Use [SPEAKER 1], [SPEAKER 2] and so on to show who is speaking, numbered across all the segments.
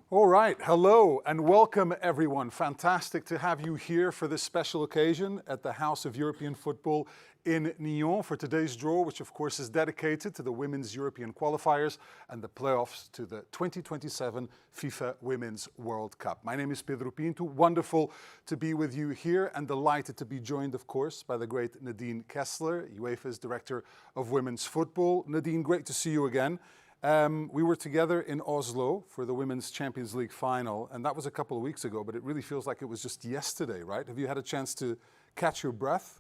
[SPEAKER 1] All right, hello and welcome everyone. Fantastic to have you here for this special occasion at the House of European Football in Nyon for today's draw, which of course is dedicated to the Women's European qualifiers and the playoffs to the 2027 FIFA Women's World Cup. My name is Pedro Pinto. Wonderful to be with you here and delighted to be joined, of course, by the great Nadine Kessler, UEFA's Director of Women's Football. Nadine, great to see you again. We were together in Oslo for the Women's Champions League final, and that was a couple of weeks ago, but it really feels like it was just yesterday, right? Have you had a chance to catch your breath?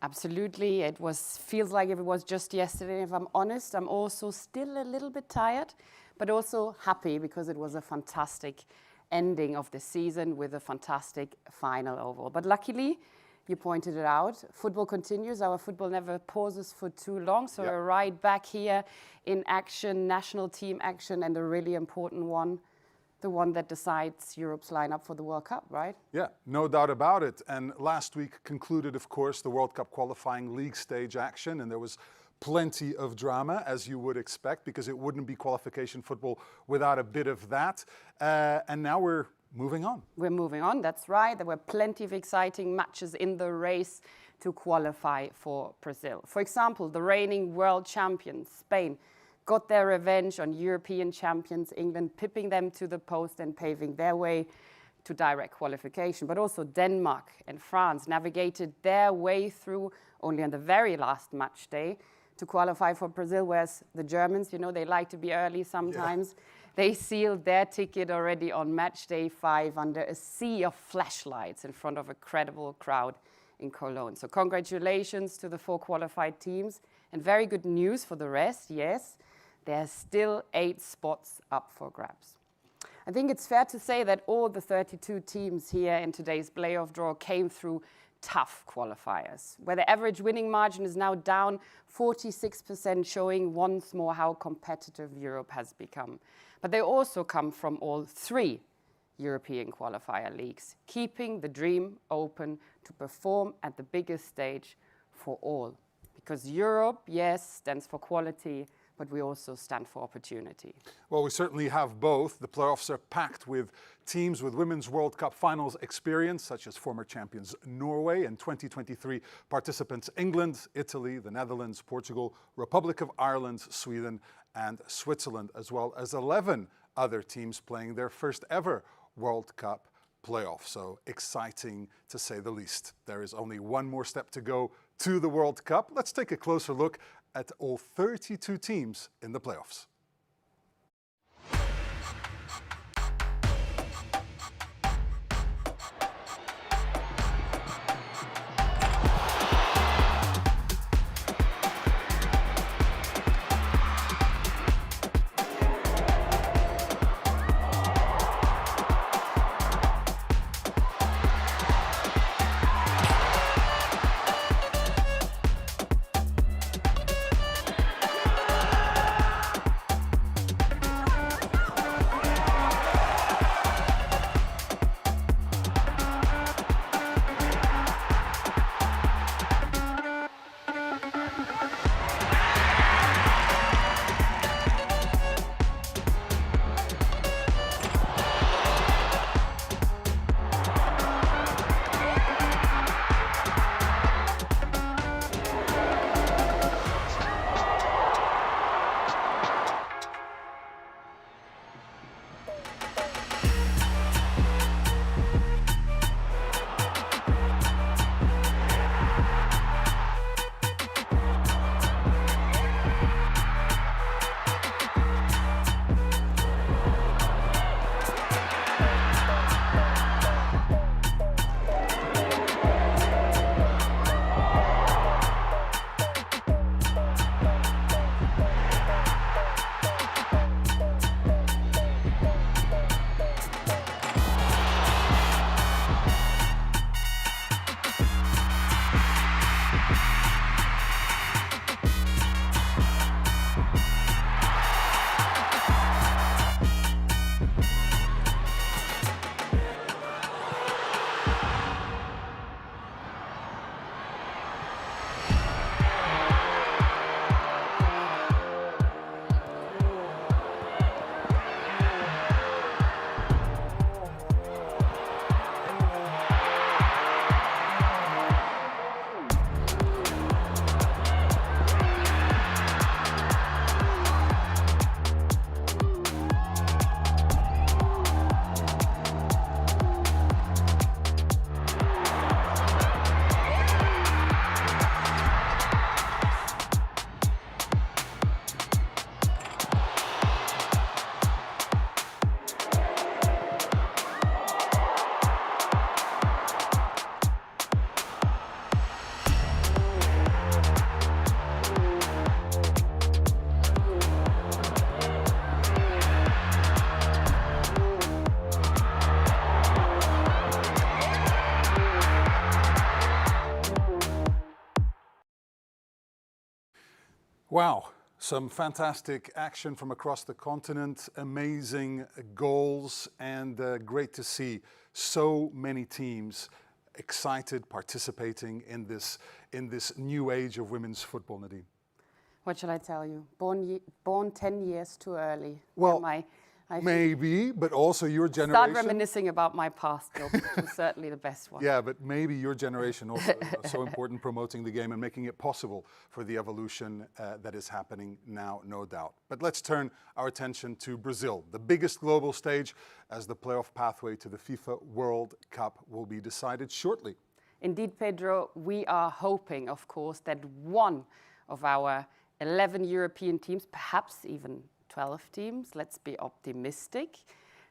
[SPEAKER 2] Absolutely. Feels like it was just yesterday. If I'm honest, I'm also still a little bit tired, but also happy because it was a fantastic ending of the season with a fantastic final overall. But luckily, you pointed it out, football continues. Our football never pauses for too long. So We're right back here in action, national team action, and a really important one, the one that decides Europe's lineup for the World Cup, right?
[SPEAKER 1] Yeah, no doubt about it. And last week concluded, of course, the World Cup qualifying league stage action, and there was plenty of drama, as you would expect, because it wouldn't be qualification football without a bit of that. And now we're moving on.
[SPEAKER 2] We're moving on, that's right. There were plenty of exciting matches in the race to qualify for Brazil. For example, the reigning world champions, Spain, got their revenge on European champions, England, pipping them to the post and paving their way to direct qualification. But also Denmark and France navigated their way through only on the very last match day to qualify for Brazil, whereas the Germans, you know, they like to be early sometimes. Yeah. They sealed their ticket already on match day 5 under a sea of flashlights in front of a credible crowd in Cologne. So congratulations to the 4 qualified teams, and very good news for the rest, yes. There's still 8 spots up for grabs. I think it's fair to say that all the 32 teams here in today's playoff draw came through tough qualifiers, where the average winning margin is now down 46%, showing once more how competitive Europe has become. But they also come from all 3 European qualifier leagues, keeping the dream open to perform at the biggest stage for all. Because Europe, yes, stands for quality, but we also stand for opportunity.
[SPEAKER 1] Well, we certainly have both. The playoffs are packed with teams with Women's World Cup finals experience, such as former champions Norway and 2023 participants England, Italy, the Netherlands, Portugal, Republic of Ireland, Sweden, and Switzerland, as well as 11 other teams playing their first ever World Cup playoff. So exciting to say the least. There is only one more step to go to the World Cup. Let's take a closer look at all 32 teams in the playoffs. Wow, some fantastic action from across the continent, amazing goals, and great to see so many teams excited, participating in this new age of women's football, Nadine.
[SPEAKER 2] What shall I tell you? Born 10 years too early.
[SPEAKER 1] Well,
[SPEAKER 2] I
[SPEAKER 1] maybe, but also your generation.
[SPEAKER 2] start reminiscing about my past job, which was certainly the best one.
[SPEAKER 1] Yeah, but maybe your generation also so important promoting the game and making it possible for the evolution that is happening now, no doubt. But let's turn our attention to Brazil, the biggest global stage, as the playoff pathway to the FIFA World Cup will be decided shortly.
[SPEAKER 2] Indeed, Pedro, we are hoping, of course, that one of our 11 European teams, perhaps even 12 teams, let's be optimistic,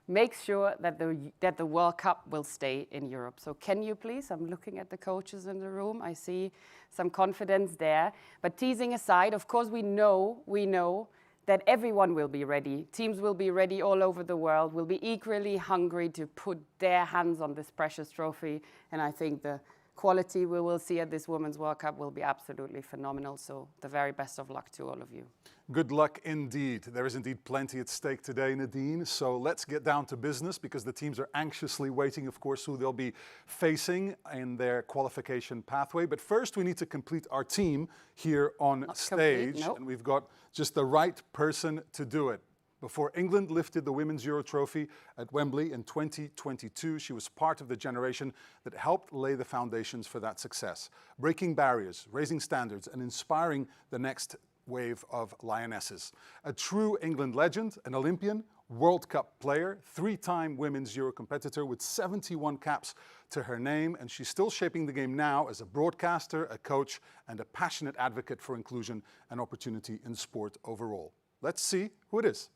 [SPEAKER 2] make sure that the World Cup will stay in Europe. So can you please, I'm looking at the coaches in the room, I see some confidence there. But teasing aside, of course we know that everyone will be ready. Teams will be ready all over the world, will be equally hungry to put their hands on this precious trophy. And I think the quality we will see at this Women's World Cup will be absolutely phenomenal. So the very best of luck to all of you.
[SPEAKER 1] Good luck indeed. There is indeed plenty at stake today, Nadine. So let's get down to business because the teams are anxiously waiting, of course, who they'll be facing in their qualification pathway. But first, we need to complete our team here on stage.
[SPEAKER 2] Nope.
[SPEAKER 1] And we've got just the right person to do it. Before England lifted the Women's Euro trophy at Wembley in 2022, she was part of the generation that helped lay the foundations for that success, breaking barriers, raising standards, and inspiring the next wave of lionesses. A true England legend, an Olympian, World Cup player, three-time Women's Euro competitor with 71 caps to her name, and she's still shaping the game now as a broadcaster, a coach, and a passionate advocate for inclusion and opportunity in sport overall. Let's see who it is.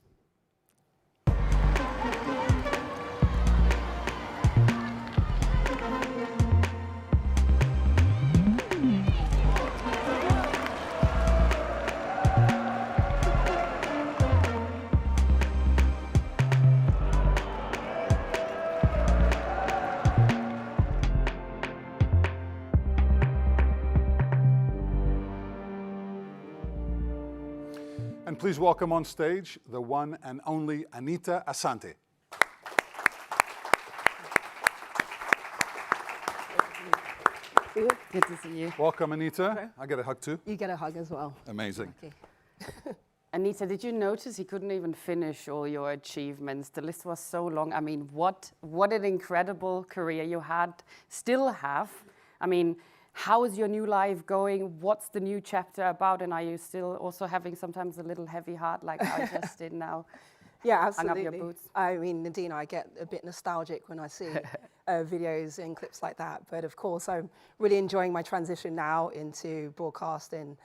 [SPEAKER 1] And please welcome on stage the one and only Anita Asante.
[SPEAKER 2] Good to see you.
[SPEAKER 1] Welcome, Anita. I get a hug too.
[SPEAKER 3] You get a hug as well.
[SPEAKER 1] Amazing.
[SPEAKER 3] Okay.
[SPEAKER 2] Anita, did you notice he couldn't even finish all your achievements? The list was so long. I mean, what an incredible career you had, still have. I mean, how is your new life going? What's the new chapter about? And are you still also having sometimes a little heavy heart like I just did now?
[SPEAKER 3] Yeah, absolutely.
[SPEAKER 2] Hung up your boots.
[SPEAKER 3] I mean, Nadine, I get a bit nostalgic when I see videos and clips like that. But of course, I'm really enjoying my transition now into broadcasting,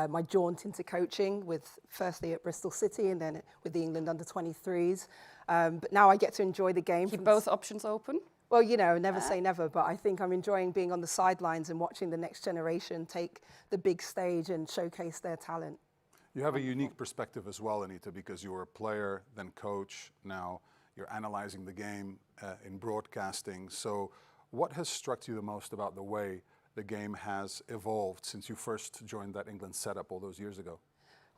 [SPEAKER 3] my jaunt into coaching with firstly at Bristol City and then with the England under-23s. But now I get to enjoy the game.
[SPEAKER 2] Keep both options open?
[SPEAKER 3] Well, you know, never say never, but I think I'm enjoying being on the sidelines and watching the next generation take the big stage and showcase their talent.
[SPEAKER 1] You have a unique perspective as well, Anita, because you were a player, then coach. Now you're analyzing the game in broadcasting. So what has struck you the most about the way the game has evolved since you first joined that England setup all those years ago?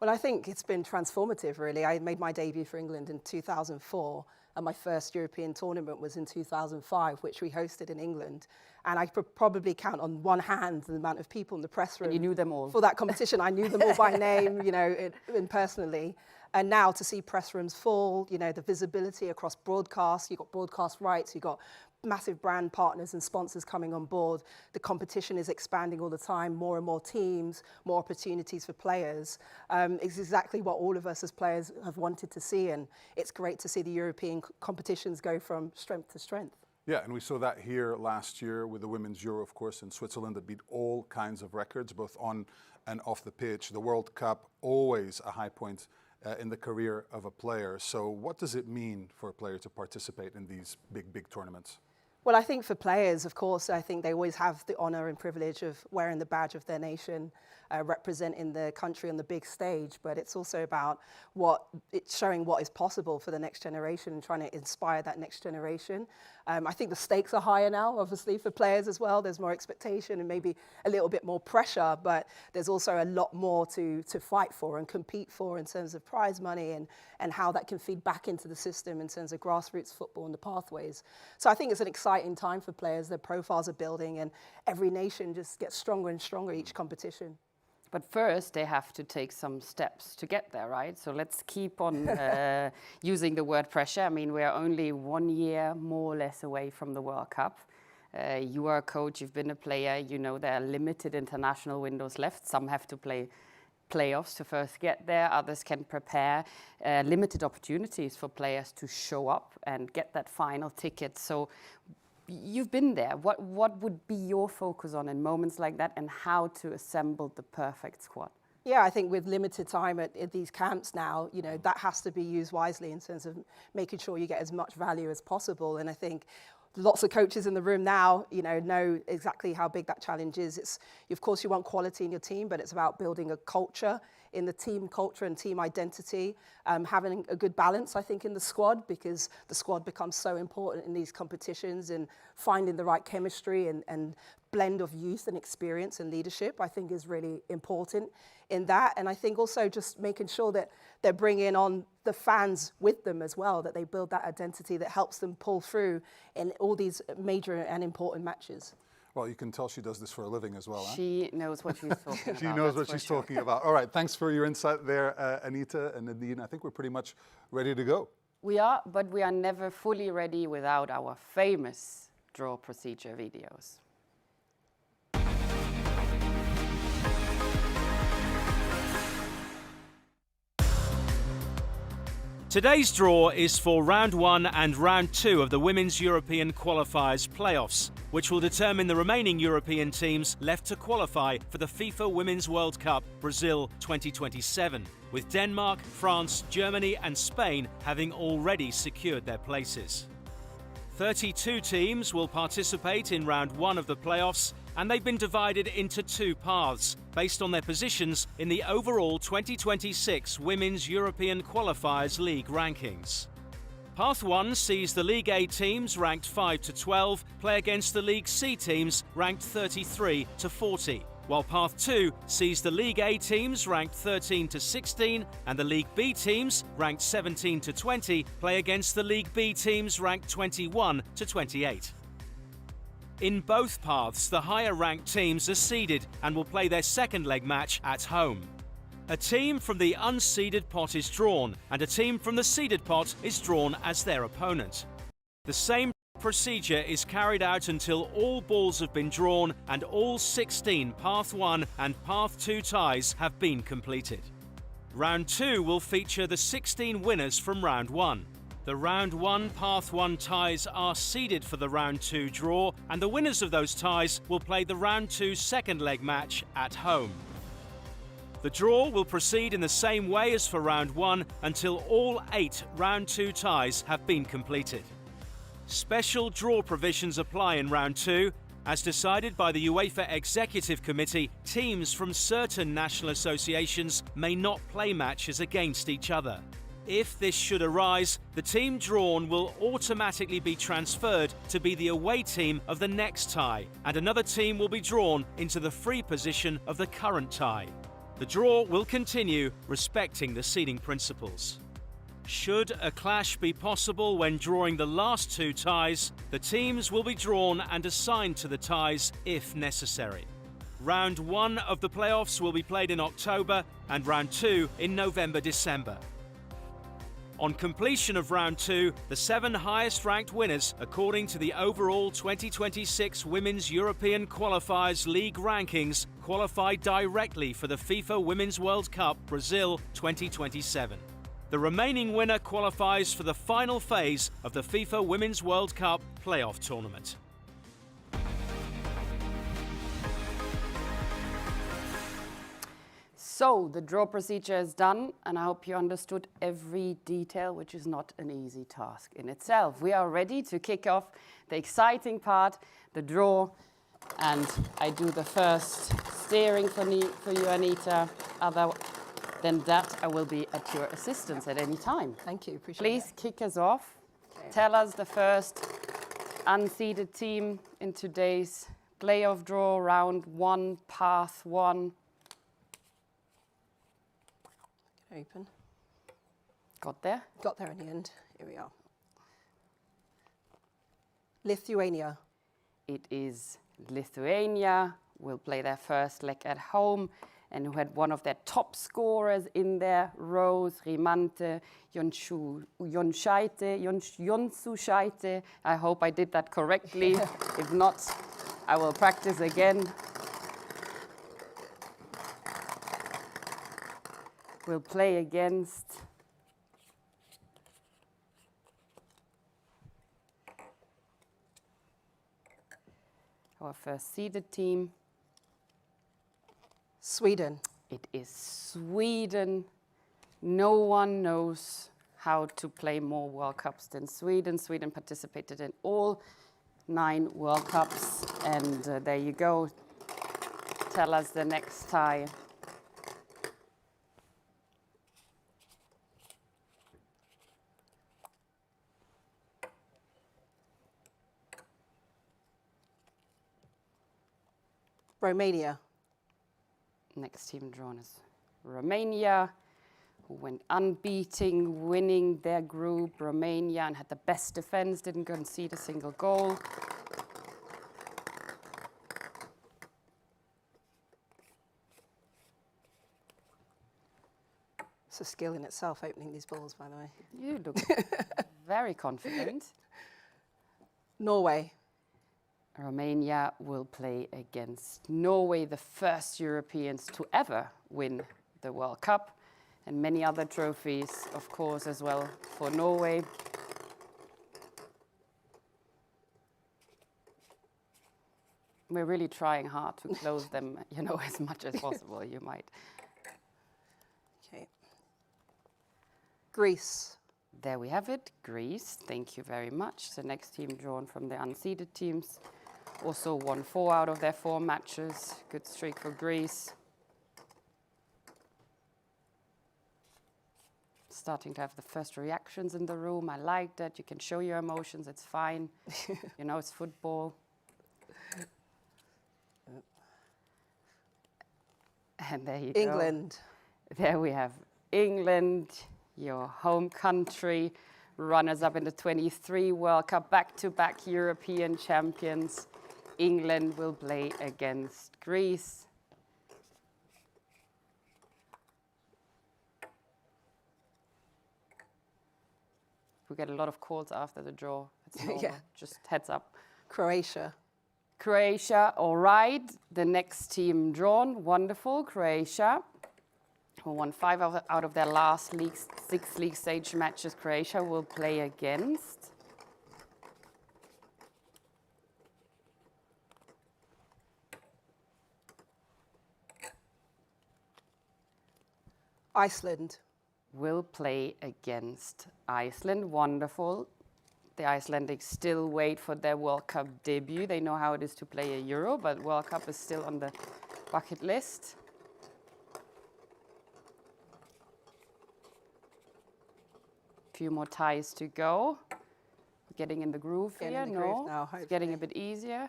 [SPEAKER 3] Well, I think it's been transformative, really. I made my debut for England in 2004, and my first European tournament was in 2005, which we hosted in England. And I could probably count on one hand the amount of people in the press room.
[SPEAKER 2] And you knew them all.
[SPEAKER 3] For that competition. I knew them all by name, you know, and personally. And now to see press rooms full, you know, the visibility across broadcasts, you've got broadcast rights, you've got massive brand partners and sponsors coming on board. The competition is expanding all the time, more and more teams, more opportunities for players. It's exactly what all of us as players have wanted to see, and it's great to see the European competitions go from strength to strength.
[SPEAKER 1] Yeah, and we saw that here last year with the Women's Euro, of course, in Switzerland, that beat all kinds of records, both on and off the pitch. The World Cup, always a high point in the career of a player. So what does it mean for a player to participate in these big, big tournaments?
[SPEAKER 3] Well, I think for players, of course, I think they always have the honour and privilege of wearing the badge of their nation, representing the country on the big stage. But it's also about it's showing what is possible for the next generation and trying to inspire that next generation. I think the stakes are higher now, obviously, for players as well. There's more expectation and maybe a little bit more pressure, but there's also a lot more to fight for and compete for in terms of prize money and how that can feed back into the system in terms of grassroots football and the pathways. So I think it's an exciting time for players. Their profiles are building and every nation just gets stronger and stronger each competition.
[SPEAKER 2] But first, they have to take some steps to get there, right? So let's keep on using the word pressure. I mean, we are only 1 year more or less away from the World Cup. You are a coach, you've been a player, you know there are limited international windows left. Some have to play playoffs to first get there, others can prepare. Limited opportunities for players to show up and get that final ticket. So you've been there. What would be your focus on in moments like that, and how to assemble the perfect squad?
[SPEAKER 3] Yeah, I think with limited time at these camps now, you know, that has to be used wisely in terms of making sure you get as much value as possible. And I think lots of coaches in the room now, you know exactly how big that challenge is. Of course, you want quality in your team, but it's about building a culture in the team culture and team identity, having a good balance, I think, in the squad, because the squad becomes so important in these competitions, and finding the right chemistry and blend of youth and experience and leadership, I think, is really important in that. And I think also just making sure that they're bringing on the fans with them as well, that they build that identity that helps them pull through in all these major and important matches.
[SPEAKER 1] Well, you can tell she does this for a living as well.
[SPEAKER 2] She knows what she's talking about.
[SPEAKER 1] She knows what she's talking about. All right, thanks for your insight there, Anita and Nadine. I think we're pretty much ready to go.
[SPEAKER 2] We are, but we are never fully ready without our famous draw procedure videos.
[SPEAKER 4] Today's draw is for round 1 and round 2 of the Women's European Qualifiers playoffs, which will determine the remaining European teams left to qualify for the FIFA Women's World Cup Brazil 2027, with Denmark, France, Germany and Spain having already secured their places. 32 teams will participate in round 1 of the playoffs, and they've been divided into 2 paths based on their positions in the overall 2026 Women's European Qualifiers League rankings. Path 1 sees the League A teams ranked 5 to 12 play against the League C teams ranked 33 to 40, while Path 2 sees the League A teams ranked 13 to 16 and the League B teams ranked 17 to 20 play against the League B teams ranked 21 to 28. In both paths, the higher-ranked teams are seeded and will play their second leg match at home. A team from the unseeded pot is drawn, and a team from the seeded pot is drawn as their opponent. The same procedure is carried out until all balls have been drawn and all 16 Path 1 and Path 2 ties have been completed. Round 2 will feature the 16 winners from Round 1. The Round 1 Path 1 ties are seeded for the Round 2 draw, and the winners of those ties will play the Round 2 second leg match at home. The draw will proceed in the same way as for Round 1 until all 8 Round 2 ties have been completed. Special draw provisions apply in Round 2. As decided by the UEFA Executive Committee, teams from certain national associations may not play matches against each other. If this should arise, the team drawn will automatically be transferred to be the away team of the next tie, and another team will be drawn into the free position of the current tie. The draw will continue, respecting the seeding principles. Should a clash be possible when drawing the last 2 ties, the teams will be drawn and assigned to the ties if necessary. Round 1 of the playoffs will be played in October and Round 2 in November-December. On completion of Round 2, the 7 highest-ranked winners, according to the overall 2026 Women's European Qualifiers League rankings, qualify directly for the FIFA Women's World Cup Brazil 2027. The remaining winner qualifies for the final phase of the FIFA Women's World Cup playoff tournament.
[SPEAKER 2] So the draw procedure is done, and I hope you understood every detail, which is not an easy task in itself. We are ready to kick off the exciting part, the draw, and I do the first steering for you, Anita. Other than that, I will be at your assistance at any time.
[SPEAKER 3] Thank you, appreciate
[SPEAKER 2] Please
[SPEAKER 3] it.
[SPEAKER 2] kick us off. Okay. Tell us the first unseeded team in today's playoff draw, round 1, path 1.
[SPEAKER 3] Open.
[SPEAKER 2] Got there?
[SPEAKER 3] Got there in the end. Here we are. Lithuania.
[SPEAKER 2] It is Lithuania. Will play their first leg at home, and who had one of their top scorers in their rows, Rimante Jonsušaitė. I hope I did that correctly. If not, I will practice again. Will play against our first seeded team.
[SPEAKER 3] Sweden.
[SPEAKER 2] It is Sweden. No one knows how to play more World Cups than Sweden. Sweden participated in all 9 World Cups. And there you go. Tell us the next tie.
[SPEAKER 3] Romania.
[SPEAKER 2] Next team drawn is Romania, who went unbeaten, winning their group. Romania, and had the best defense, didn't concede a single goal.
[SPEAKER 3] It's a skill in itself, opening these balls, by the way.
[SPEAKER 2] You look very confident.
[SPEAKER 3] Norway.
[SPEAKER 2] Romania will play against Norway, the first Europeans to ever win the World Cup, and many other trophies, of course, as well for Norway. We're really trying hard to close them, as much as possible, you might.
[SPEAKER 3] Okay. Greece.
[SPEAKER 2] There we have it, Greece. Thank you very much. The next team drawn from the unseeded teams. Also won 4 out of their 4 matches. Good streak for Greece. Starting to have the first reactions in the room. I like that. You can show your emotions. It's fine. It's football. And there you go.
[SPEAKER 3] England.
[SPEAKER 2] There we have England, your home country, runners-up in the 23 World Cup, back-to-back European champions. England will play against Greece. We get a lot of calls after the draw. It's normal.
[SPEAKER 3] Yeah.
[SPEAKER 2] Just heads up.
[SPEAKER 3] Croatia.
[SPEAKER 2] Croatia, all right. The next team drawn, wonderful. Croatia, who won 5 out of their last 6 league stage matches. Croatia will play against
[SPEAKER 3] Iceland.
[SPEAKER 2] Will play against Iceland. Wonderful. The Icelandics still wait for their World Cup debut. They know how it is to play a Euro, but World Cup is still on the bucket list. Few more ties to go. Getting in the groove
[SPEAKER 3] Getting
[SPEAKER 2] here,
[SPEAKER 3] in the groove now,
[SPEAKER 2] it's getting a bit easier.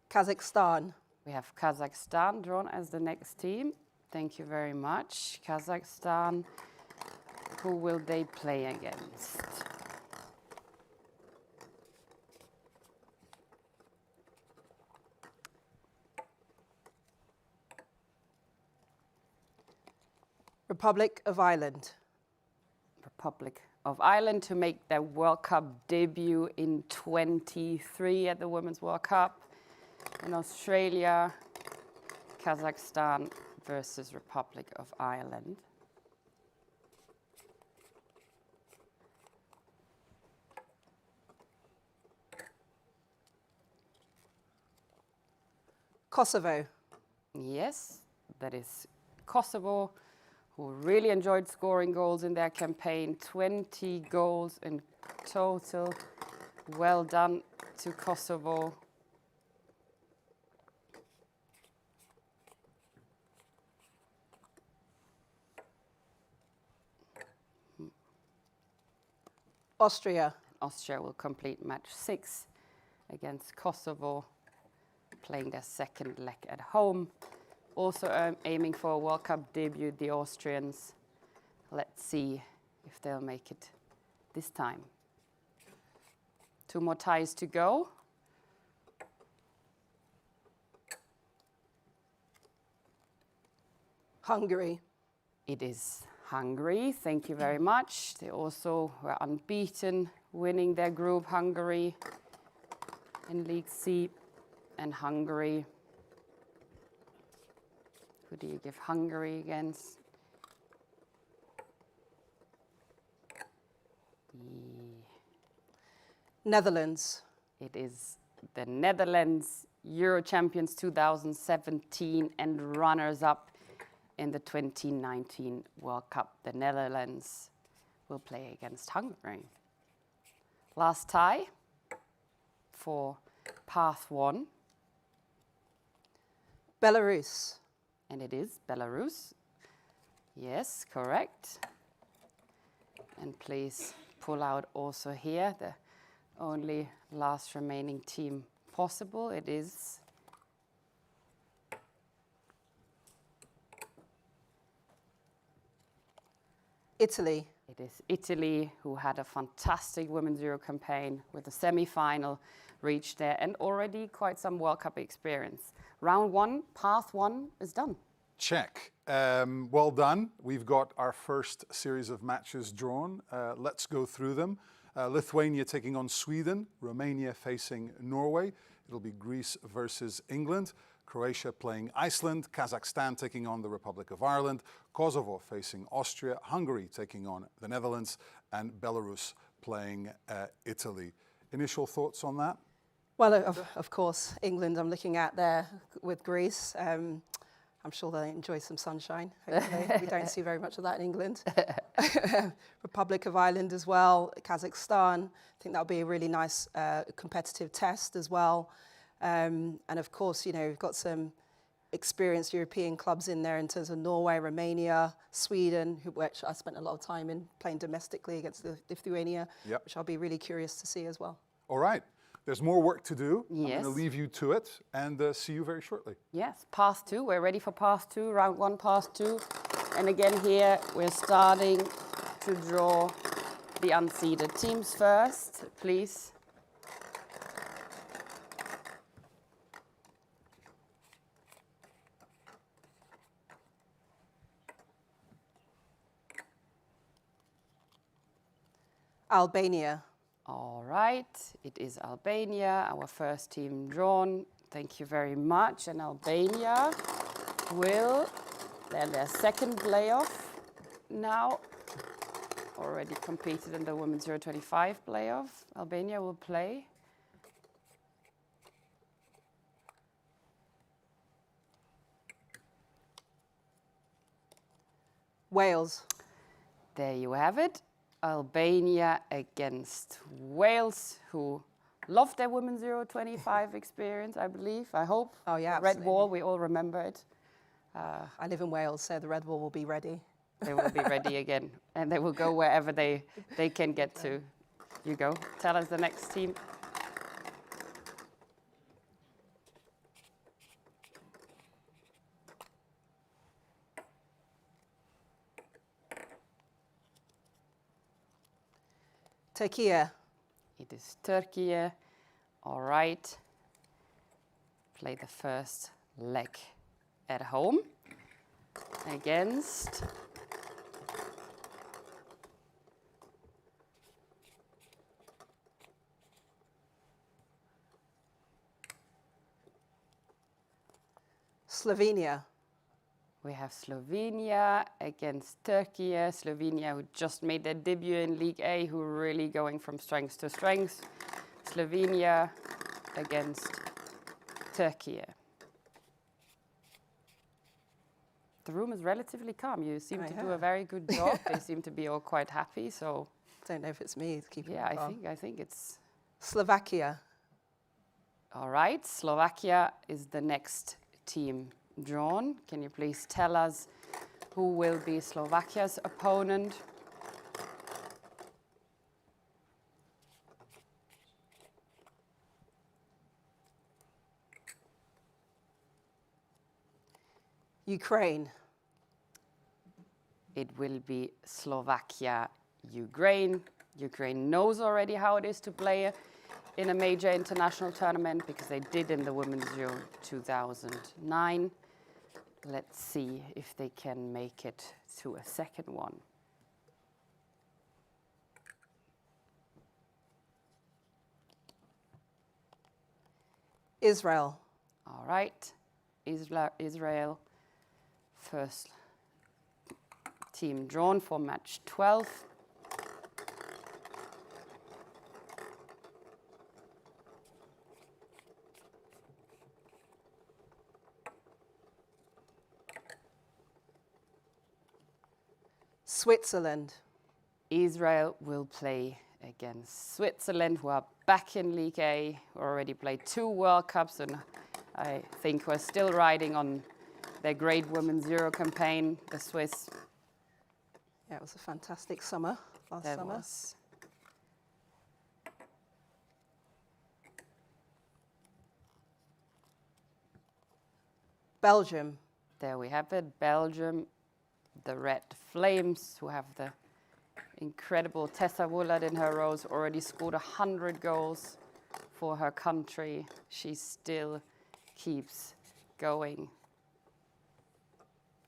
[SPEAKER 3] Kazakhstan.
[SPEAKER 2] We have Kazakhstan drawn as the next team. Thank you very much. Kazakhstan, who will they play against?
[SPEAKER 3] Republic of Ireland.
[SPEAKER 2] Republic of Ireland to make their World Cup debut in 23 at the Women's World Cup. In Australia, Kazakhstan versus Republic of Ireland.
[SPEAKER 3] Kosovo.
[SPEAKER 2] Yes, that is Kosovo, who really enjoyed scoring goals in their campaign, 20 goals in total. Well done to Kosovo.
[SPEAKER 3] Austria.
[SPEAKER 2] Austria will complete match 6 against Kosovo, playing their second leg at home. Also aiming for a World Cup debut, the Austrians. Let's see if they'll make it this time. 2 more ties to go.
[SPEAKER 3] Hungary.
[SPEAKER 2] It is Hungary. Thank you very much. They also were unbeaten, winning their group, Hungary, in League C. And Hungary. Who do you give Hungary against?
[SPEAKER 3] Netherlands.
[SPEAKER 2] It is the Netherlands, Euro champions 2017 and runners-up in the 2019 World Cup. The Netherlands will play against Hungary. Last tie for Path 1.
[SPEAKER 3] Belarus.
[SPEAKER 2] And it is Belarus. Yes, correct. And please pull out also here the only last remaining team possible. It is
[SPEAKER 3] Italy.
[SPEAKER 2] It is Italy, who had a fantastic Women's Euro campaign with a semi-final reached there and already quite some World Cup experience. Round 1, Path 1 is done.
[SPEAKER 1] Check. Well done. We've got our first series of matches drawn. Let's go through them. Lithuania taking on Sweden, Romania facing Norway. It'll be Greece versus England. Croatia playing Iceland, Kazakhstan taking on the Republic of Ireland, Kosovo facing Austria, Hungary taking on the Netherlands, and Belarus playing Italy. Initial thoughts on that?
[SPEAKER 3] Well, of course, England I'm looking at there with Greece. I'm sure they enjoy some sunshine. Hopefully. We don't see very much of that in England. Republic of Ireland as well, Kazakhstan. I think that'll be a really nice competitive test as well. And of course, you know, we've got some experienced European clubs in there in terms of Norway, Romania, Sweden, which I spent a lot of time in playing domestically against Lithuania, which I'll be really curious to see as well.
[SPEAKER 1] All right. There's more work to do.
[SPEAKER 2] Yes.
[SPEAKER 1] I'm going to leave you to it and see you very shortly.
[SPEAKER 2] Yes, Path 2. We're ready for Path 2, Round 1, Path 2. And again here, we're starting to draw the unseeded teams first, please.
[SPEAKER 3] Albania.
[SPEAKER 2] All right, it is Albania, our first team drawn. Thank you very much. And Albania will, they're their second playoff now. Already competed in the Women's Euro 25 playoff. Albania will play.
[SPEAKER 3] Wales.
[SPEAKER 2] There you have it. Albania against Wales, who loved their Women's Euro 25 experience, I believe, I hope.
[SPEAKER 3] Oh, yeah,
[SPEAKER 2] Red
[SPEAKER 3] absolutely.
[SPEAKER 2] Wall, we all remember it.
[SPEAKER 3] I live in Wales, so the Red Wall will be ready.
[SPEAKER 2] They will be ready again, and they will go wherever they can get to. You go. Tell us the next team.
[SPEAKER 3] Turkey.
[SPEAKER 2] It is Turkey. All right. Play the first leg at home against
[SPEAKER 3] Slovenia.
[SPEAKER 2] We have Slovenia against Turkey. Slovenia, who just made their debut in League A, who are really going from strength to strength. Slovenia against Turkey. The room is relatively calm. You seem to do a very good job. They seem to be all quite happy. So,
[SPEAKER 3] Don't know if it's me keeping
[SPEAKER 2] yeah,
[SPEAKER 3] it calm.
[SPEAKER 2] I think it's
[SPEAKER 3] Slovakia.
[SPEAKER 2] all right. Slovakia is the next team drawn. Can you please tell us who will be Slovakia's opponent?
[SPEAKER 3] Ukraine.
[SPEAKER 2] It will be Slovakia, Ukraine. Ukraine knows already how it is to play in a major international tournament because they did in the Women's Euro 2009. Let's see if they can make it to a second one.
[SPEAKER 3] Israel.
[SPEAKER 2] All right, Israel, first team drawn for match 12.
[SPEAKER 3] Switzerland.
[SPEAKER 2] Israel will play against Switzerland, who are back in League A, who already played 2 World Cups, and I think we're still riding on their great Women's Euro campaign, the Swiss.
[SPEAKER 3] Yeah, it was a fantastic summer last
[SPEAKER 2] There
[SPEAKER 3] summer.
[SPEAKER 2] was.
[SPEAKER 3] Belgium.
[SPEAKER 2] There we have it, Belgium, the Red Flames, who have the incredible Tessa Woolard in her rows, already scored 100 goals for her country. She still keeps going.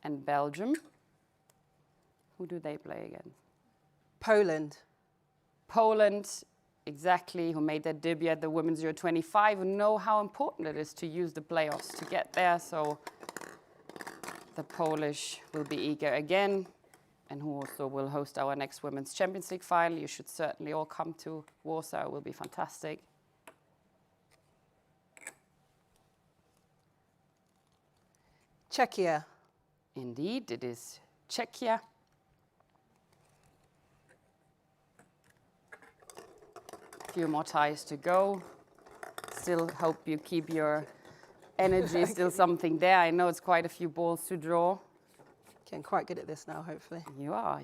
[SPEAKER 2] And Belgium, who do they play against?
[SPEAKER 3] Poland.
[SPEAKER 2] Poland, exactly, who made their debut at the Women's Euro 25, who know how important it is to use the playoffs to get there. So the Polish will be eager again, and who also will host our next Women's Champions League final. You should certainly all come to Warsaw. It will be fantastic.
[SPEAKER 3] Czechia.
[SPEAKER 2] Indeed, it is Czechia. A few more ties to go. Still hope you keep your energy, still something there. I know it's quite a few balls to draw.
[SPEAKER 3] Getting quite good at this now, hopefully.
[SPEAKER 2] You are.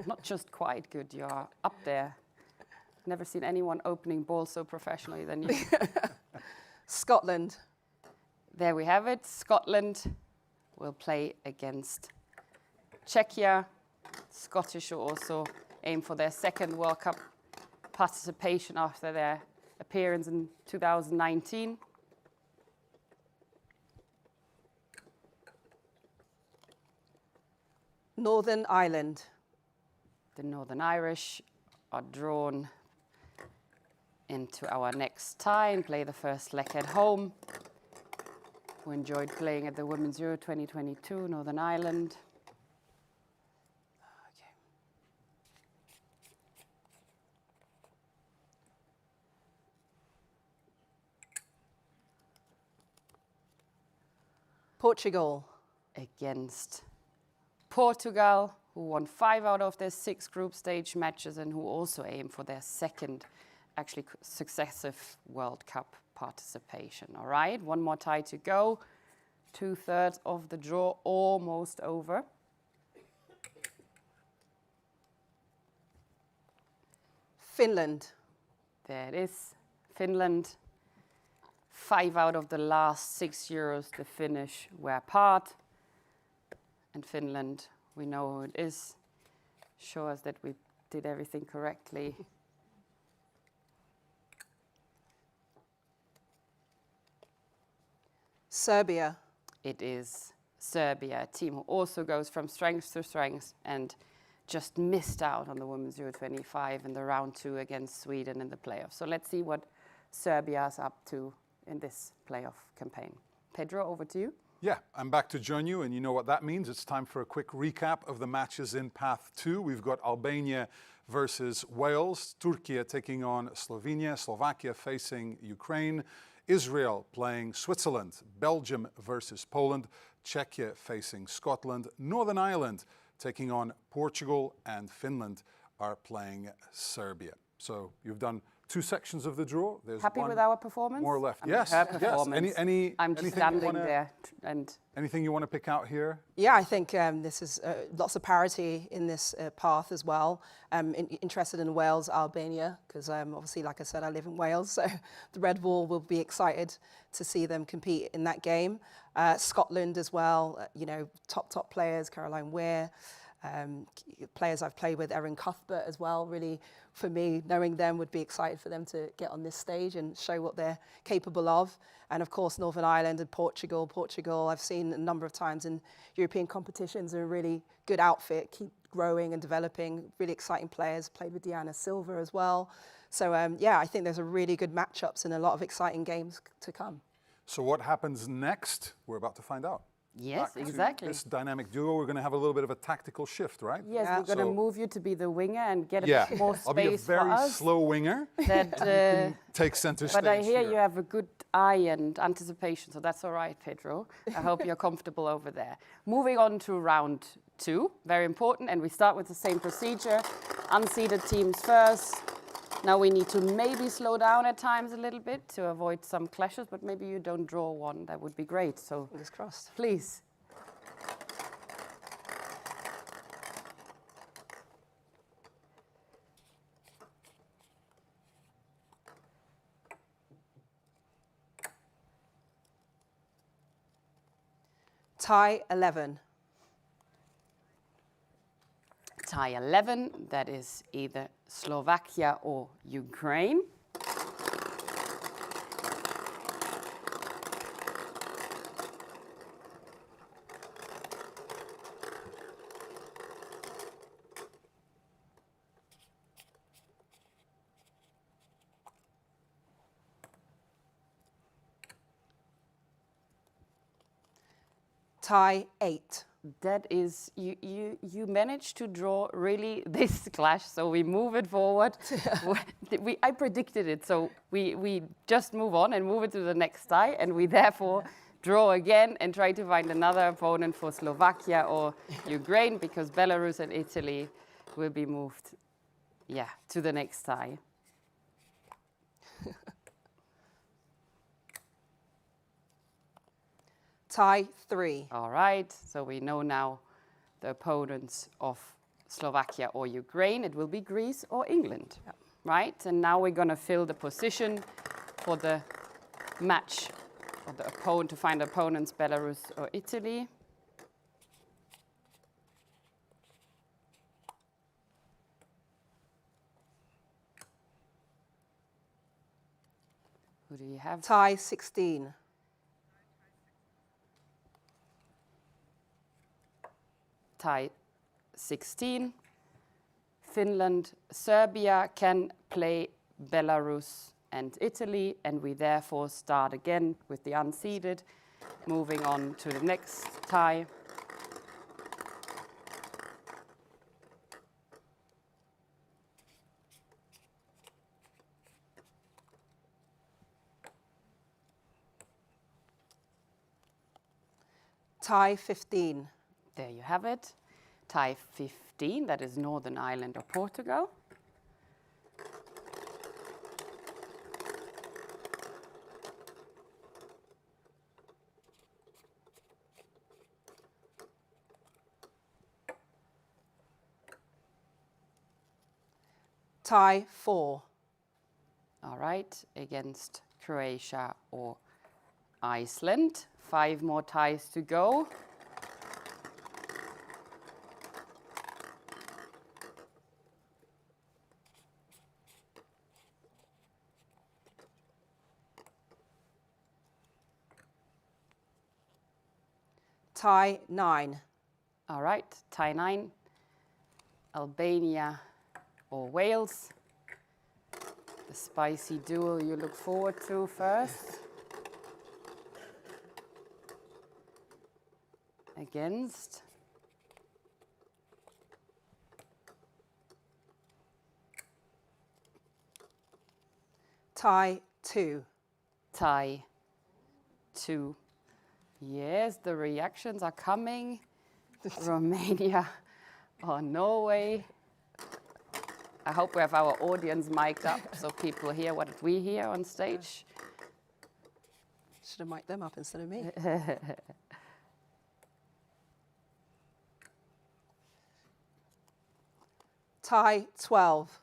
[SPEAKER 2] Not just quite good, you are up there. Never seen anyone opening balls so professionally than you.
[SPEAKER 3] Scotland.
[SPEAKER 2] There we have it. Scotland will play against Czechia. Scottish will also aim for their second World Cup participation after their appearance in 2019.
[SPEAKER 3] Northern Ireland.
[SPEAKER 2] The Northern Irish are drawn into our next tie and play the first leg at home. Who enjoyed playing at the Women's Euro 2022, Northern Ireland.
[SPEAKER 3] Okay. Portugal.
[SPEAKER 2] Against Portugal, who won 5 out of their 6 group stage matches and who also aim for their second, actually successive World Cup participation. All right, one more tie to go. 2/3 of the draw almost over.
[SPEAKER 3] Finland.
[SPEAKER 2] There it is, Finland. 5 out of the last 6 Euros the Finnish were part. And Finland, we know who it is. Show us that we did everything correctly.
[SPEAKER 3] Serbia.
[SPEAKER 2] It is Serbia, a team who also goes from strength to strength and just missed out on the Women's Euro 25 in the round 2 against Sweden in the playoffs. So let's see what Serbia is up to in this playoff campaign. Pedro, over to you.
[SPEAKER 1] Yeah, I'm back to join you, and you know what that means. It's time for a quick recap of the matches in Path 2. We've got Albania versus Wales, Turkey taking on Slovenia, Slovakia facing Ukraine, Israel playing Switzerland, Belgium versus Poland, Czechia facing Scotland, Northern Ireland taking on Portugal, and Finland are playing Serbia. So you've done 2 sections of the draw. There's
[SPEAKER 2] Happy
[SPEAKER 1] one
[SPEAKER 2] with our performance?
[SPEAKER 1] more left.
[SPEAKER 2] I mean,
[SPEAKER 1] Yes,
[SPEAKER 2] her
[SPEAKER 1] yes.
[SPEAKER 2] performance. I'm just standing there.
[SPEAKER 1] Anything you want to pick out here?
[SPEAKER 3] Yeah, I think this is lots of parity in this path as well. Interested in Wales, Albania, because obviously, like I said, I live in Wales, so the Red Wall will be excited to see them compete in that game. Scotland as well, you know, top players, Caroline Weir. Players I've played with, Erin Cuthbert as well, really, for me, knowing them would be excited for them to get on this stage and show what they're capable of. And of course, Northern Ireland and Portugal. Portugal, I've seen a number of times in European competitions, are a really good outfit, keep growing and developing, really exciting players, played with Diana Silva as well. So yeah, I think there's a really good matchups and a lot of exciting games to come.
[SPEAKER 1] So what happens next? We're about to find out.
[SPEAKER 2] Yes,
[SPEAKER 1] Back to
[SPEAKER 2] exactly.
[SPEAKER 1] this dynamic duo, we're going to have a little bit of a tactical shift, right?
[SPEAKER 2] Yes,
[SPEAKER 3] Yeah.
[SPEAKER 2] we're going to
[SPEAKER 1] So-
[SPEAKER 2] move you to be the winger and get a
[SPEAKER 1] Yeah,
[SPEAKER 2] bit more
[SPEAKER 1] I'll be a
[SPEAKER 2] space for
[SPEAKER 1] very
[SPEAKER 2] us.
[SPEAKER 1] slow winger.
[SPEAKER 2] That,
[SPEAKER 1] Take center stage
[SPEAKER 2] but I hear
[SPEAKER 1] here.
[SPEAKER 2] you have a good eye and anticipation, so that's all right, Pedro. I hope you're comfortable over there. Moving on to round 2, very important, and we start with the same procedure. Unseeded teams first. Now we need to maybe slow down at times a little bit to avoid some clashes, but maybe you don't draw one. That would be great. So
[SPEAKER 3] Fingers crossed.
[SPEAKER 2] please.
[SPEAKER 3] Tie 11.
[SPEAKER 2] Tie 11, that is either Slovakia or Ukraine.
[SPEAKER 3] Tie 8.
[SPEAKER 2] That is, you managed to draw really this clash, so we move it forward. I predicted it, so we just move on and move it to the next tie, and we therefore draw again and try to find another opponent for Slovakia or Ukraine, because Belarus and Italy will be moved, yeah, to the next tie.
[SPEAKER 3] Tie 3.
[SPEAKER 2] All right, so we know now the opponents of Slovakia or Ukraine. It will be Greece or England, right? And now we're going to fill the position for the match of the opponent, to find opponents, Belarus or Italy. Who do you have?
[SPEAKER 3] Tie 16.
[SPEAKER 2] Tie 16. Finland, Serbia can play Belarus and Italy, and we therefore start again with the unseeded, moving on to the next tie.
[SPEAKER 3] Tie 15.
[SPEAKER 2] There you have it. Tie 15, that is Northern Ireland or Portugal.
[SPEAKER 3] Tie 4.
[SPEAKER 2] All right, against Croatia or Iceland. 5 more ties to go.
[SPEAKER 3] Tie 9.
[SPEAKER 2] All right, tie 9, Albania or Wales. The spicy duel you look forward to first. Against
[SPEAKER 3] Tie 2.
[SPEAKER 2] tie 2, Yes, the reactions are coming. Romania or Norway. I hope we have our audience mic'd up so people hear what we hear on stage.
[SPEAKER 3] Should have mic'd them up instead of me. Tie 12.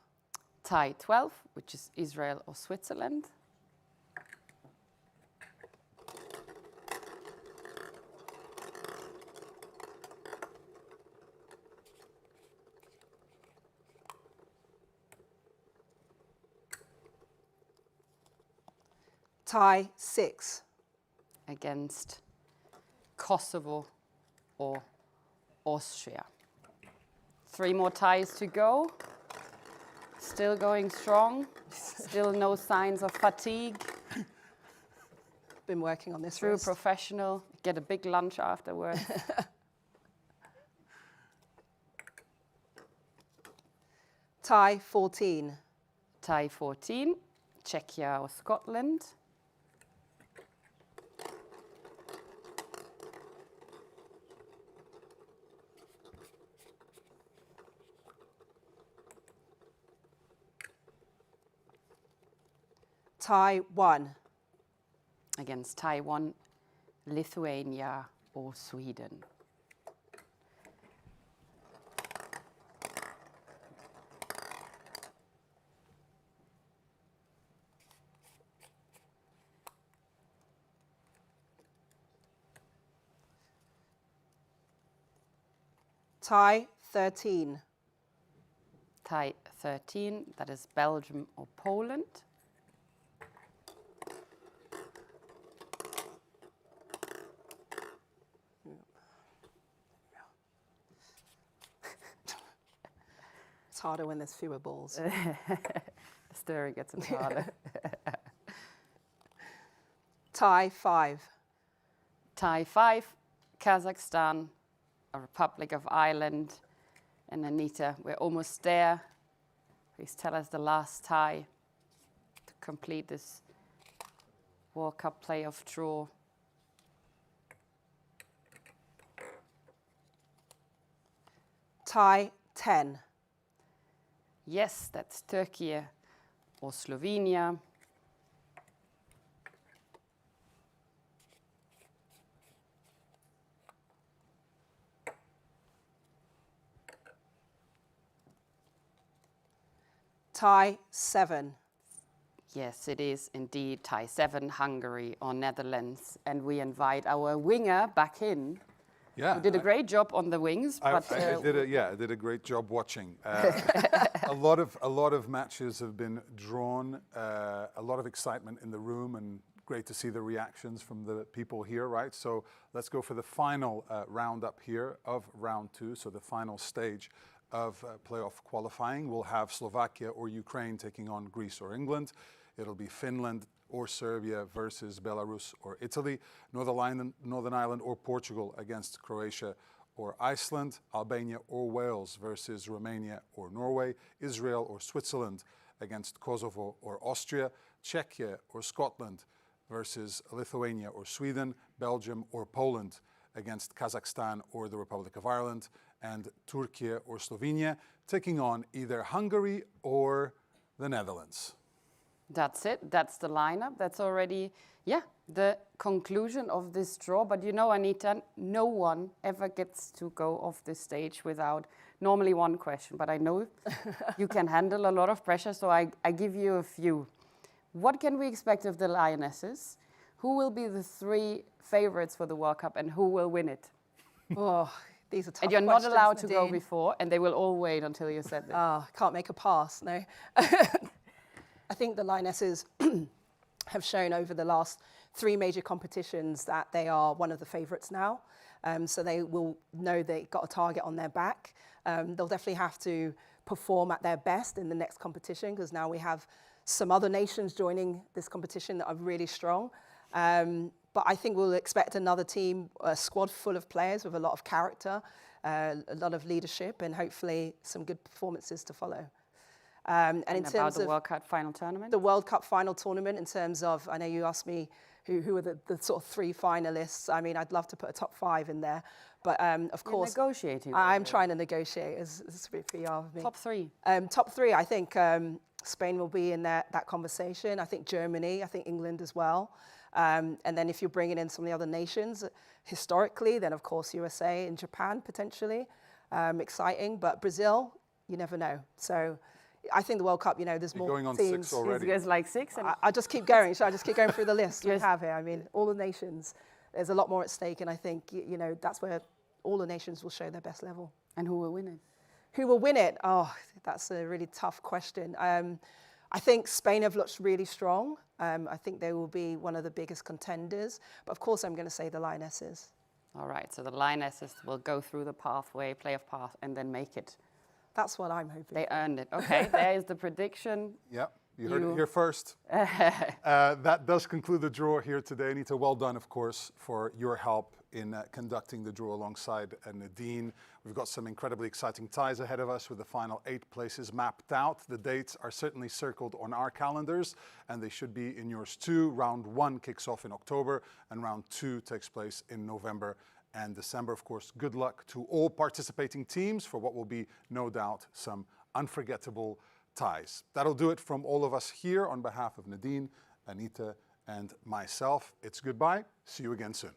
[SPEAKER 2] Tie 12, which is Israel or Switzerland.
[SPEAKER 3] Tie 6.
[SPEAKER 2] Against Kosovo or Austria. 3 more ties to go. Still going strong. Still no signs of fatigue.
[SPEAKER 3] Been working on this.
[SPEAKER 2] True professional. Get a big lunch afterwards.
[SPEAKER 3] Tie 14.
[SPEAKER 2] Tie 14. Czechia or Scotland.
[SPEAKER 3] Tie 1.
[SPEAKER 2] Against Taiwan, Lithuania or Sweden.
[SPEAKER 3] Tie 13.
[SPEAKER 2] Tie 13, that is Belgium or Poland.
[SPEAKER 3] It's harder when there's fewer balls.
[SPEAKER 2] The stirring gets it harder.
[SPEAKER 3] Tie 5.
[SPEAKER 2] Tie 5, Kazakhstan, a Republic of Ireland. And Anita, we're almost there. Please tell us the last tie to complete this World Cup playoff draw.
[SPEAKER 3] Tie 10.
[SPEAKER 2] Yes, that's Turkey or Slovenia.
[SPEAKER 3] Tie 7.
[SPEAKER 2] Yes, it is indeed tie 7, Hungary or Netherlands. And we invite our winger back in.
[SPEAKER 1] Yeah,
[SPEAKER 2] who did a great job on the wings.
[SPEAKER 1] I did a great job watching. A lot of matches have been drawn. A lot of excitement in the room, and great to see the reactions from the people here. Right, so let's go for the final round up here of round 2. So the final stage of playoff qualifying. We'll have Slovakia or Ukraine taking on Greece or England. It'll be Finland or Serbia versus Belarus or Italy, Northern Ireland or Portugal against Croatia or Iceland, Albania or Wales versus Romania or Norway, Israel or Switzerland against Kosovo or Austria, Czechia or Scotland versus Lithuania or Sweden, Belgium or Poland against Kazakhstan or the Republic of Ireland, and Turkey or Slovenia taking on either Hungary or the Netherlands.
[SPEAKER 2] That's it. That's the lineup. That's already, the conclusion of this draw. But you know, Anita, no one ever gets to go off this stage without normally one question. But I know you can handle a lot of pressure, so I give you a few. What can we expect of the Lionesses? Who will be the 3 favorites for the World Cup, and who will win it?
[SPEAKER 3] Oh, these are tough.
[SPEAKER 2] And you're not allowed to go
[SPEAKER 3] Nadine.
[SPEAKER 2] before, and they will all wait until you said that.
[SPEAKER 3] Oh, can't make a pass, no. I think the Lionesses have shown over the last 3 major competitions that they are one of the favourites now. So they will know they've got a target on their back. They'll definitely have to perform at their best in the next competition, because now we have some other nations joining this competition that are really strong. But I think we'll expect another team, a squad full of players with a lot of character, a lot of leadership, and hopefully some good performances to follow. And in terms
[SPEAKER 2] about the
[SPEAKER 3] of
[SPEAKER 2] World Cup final tournament?
[SPEAKER 3] the World Cup final tournament, in terms of, I know you asked me who are the sort of 3 finalists. I mean, I'd love to put a top 5 in there, but of course,
[SPEAKER 2] negotiating.
[SPEAKER 3] I'm trying to negotiate. It's a bit PR of me.
[SPEAKER 2] Top 3.
[SPEAKER 3] Top 3, I think Spain will be in that conversation. I think Germany, I think England as well. And then if you're bringing in some of the other nations, historically, then of course USA and Japan potentially. Exciting, but Brazil, you never know. So I think the World Cup, you know, there's more
[SPEAKER 1] going on
[SPEAKER 3] teams.
[SPEAKER 1] 6 already.
[SPEAKER 2] It's like 6. And
[SPEAKER 3] I'll just keep going. Shall I just keep going through the list we
[SPEAKER 2] Yes.
[SPEAKER 3] have here? I mean, all the nations, there's a lot more at stake, and I think, you know, that's where all the nations will show their best level.
[SPEAKER 2] and who will win it?
[SPEAKER 3] Who will win it? Oh, that's a really tough question. I think Spain have looked really strong. I think they will be one of the biggest contenders. But of course, I'm going to say the Lionesses.
[SPEAKER 2] All right, so the Lionesses will go through the pathway, playoff path, and then make it.
[SPEAKER 3] That's what I'm hoping.
[SPEAKER 2] They earned it. Okay, there is the prediction.
[SPEAKER 1] Yeah, you heard it here first. That does conclude the draw here today. Anita, well done, of course, for your help in conducting the draw alongside Nadine. We've got some incredibly exciting ties ahead of us with the final 8 places mapped out. The dates are certainly circled on our calendars, and they should be in yours too. Round 1 kicks off in October, and round 2 takes place in November and December. Of course, good luck to all participating teams for what will be, no doubt, some unforgettable ties. That'll do it from all of us here on behalf of Nadine, Anita, and myself. It's goodbye. See you again soon.